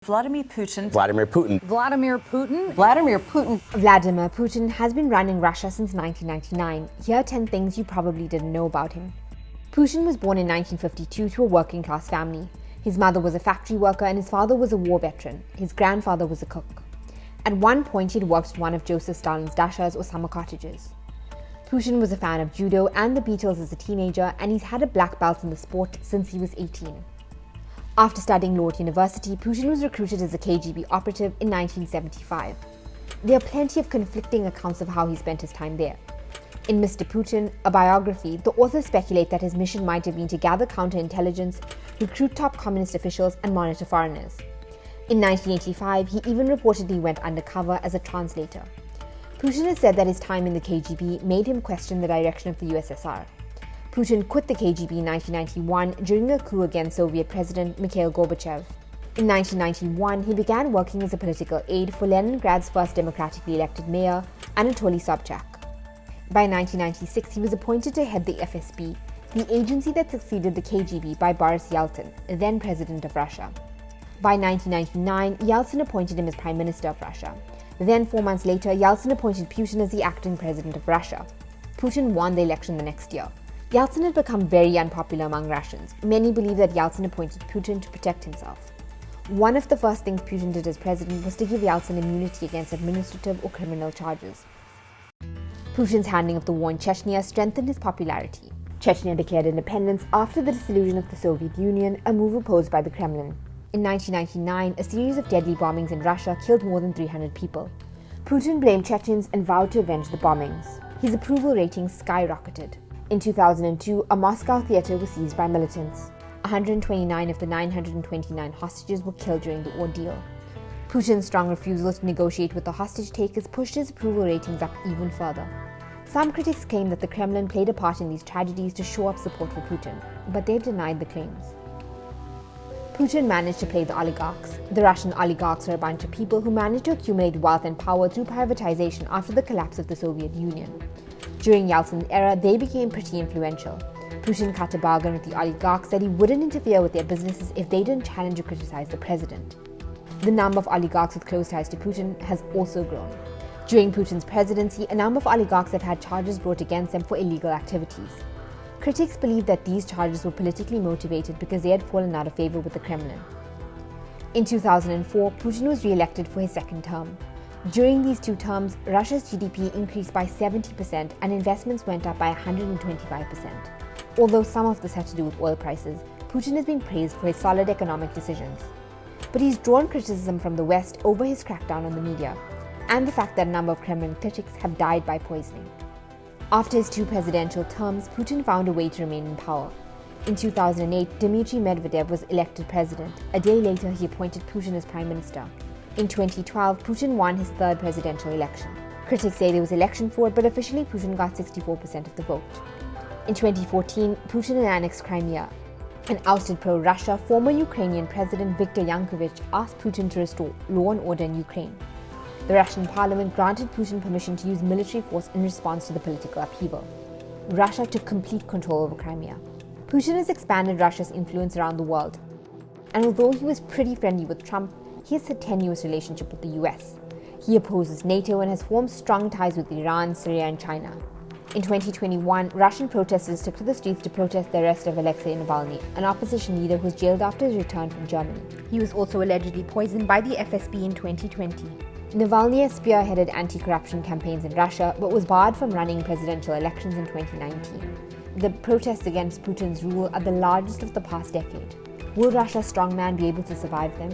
Vladimir Putin. Vladimir Putin. Vladimir Putin. Vladimir Putin. Vladimir Putin has been running Russia since 1999. Here are 10 things you probably didn't know about him. Putin was born in 1952 to a working-class family. His mother was a factory worker and his father was a war veteran. His grandfather was a cook. At one point, he'd worked at one of Joseph Stalin's dachas or summer cottages. Putin was a fan of judo and the Beatles as a teenager, and he's had a black belt in the sport since he was 18. After studying law at university, Putin was recruited as a KGB operative in 1975. There are plenty of conflicting accounts of how he spent his time there. In Mr. Putin, a biography, the authors speculate that his mission might have been to gather counterintelligence, recruit top communist officials, and monitor foreigners. In 1985, he even reportedly went undercover as a translator. Putin has said that his time in the KGB made him question the direction of the USSR. Putin quit the KGB in 1991 during a coup against Soviet President Mikhail Gorbachev. In 1991, he began working as a political aide for Leningrad's first democratically elected mayor, Anatoly Sobchak. By 1996, he was appointed to head the FSB, the agency that succeeded the KGB by Boris Yeltsin, then president of Russia. By 1999, Yeltsin appointed him as Prime Minister of Russia. Then 4 months later, Yeltsin appointed Putin as the acting president of Russia. Putin won the election the next year. Yeltsin had become very unpopular among Russians. Many believe that Yeltsin appointed Putin to protect himself. One of the first things Putin did as president was to give Yeltsin immunity against administrative or criminal charges. Putin's handling of the war in Chechnya strengthened his popularity. Chechnya declared independence after the dissolution of the Soviet Union, a move opposed by the Kremlin. In 1999, a series of deadly bombings in Russia killed more than 300 people. Putin blamed Chechens and vowed to avenge the bombings. His approval ratings skyrocketed. In 2002, a Moscow theater was seized by militants. 129 of the 929 hostages were killed during the ordeal. Putin's strong refusal to negotiate with the hostage takers pushed his approval ratings up even further. Some critics claim that the Kremlin played a part in these tragedies to show up support for Putin, but they've denied the claims. Putin managed to play the oligarchs. The Russian oligarchs are a bunch of people who managed to accumulate wealth and power through privatization after the collapse of the Soviet Union. During Yeltsin's era, they became pretty influential. Putin cut a bargain with the oligarchs that he wouldn't interfere with their businesses if they didn't challenge or criticize the president. The number of oligarchs with close ties to Putin has also grown. During Putin's presidency, a number of oligarchs have had charges brought against them for illegal activities. Critics believe that these charges were politically motivated because they had fallen out of favor with the Kremlin. In 2004, Putin was re-elected for his second term. During these 2 terms, Russia's GDP increased by 70% and investments went up by 125%. Although some of this had to do with oil prices, Putin has been praised for his solid economic decisions. But he's drawn criticism from the West over his crackdown on the media, and the fact that a number of Kremlin critics have died by poisoning. After his 2 presidential terms, Putin found a way to remain in power. In 2008, Dmitry Medvedev was elected president. A day later, he appointed Putin as prime minister. In 2012, Putin won his 3rd presidential election. Critics say there was election fraud, but officially Putin got 64% of the vote. In 2014, Putin annexed Crimea. An ousted pro-Russia, former Ukrainian President Viktor Yanukovych asked Putin to restore law and order in Ukraine. The Russian parliament granted Putin permission to use military force in response to the political upheaval. Russia took complete control over Crimea. Putin has expanded Russia's influence around the world. And although he was pretty friendly with Trump, he has a tenuous relationship with the US. He opposes NATO and has formed strong ties with Iran, Syria, and China. In 2021, Russian protesters took to the streets to protest the arrest of Alexei Navalny, an opposition leader who was jailed after his return from Germany. He was also allegedly poisoned by the FSB in 2020. Navalny has spearheaded anti-corruption campaigns in Russia, but was barred from running presidential elections in 2019. The protests against Putin's rule are the largest of the past decade. Will Russia's strongman be able to survive them?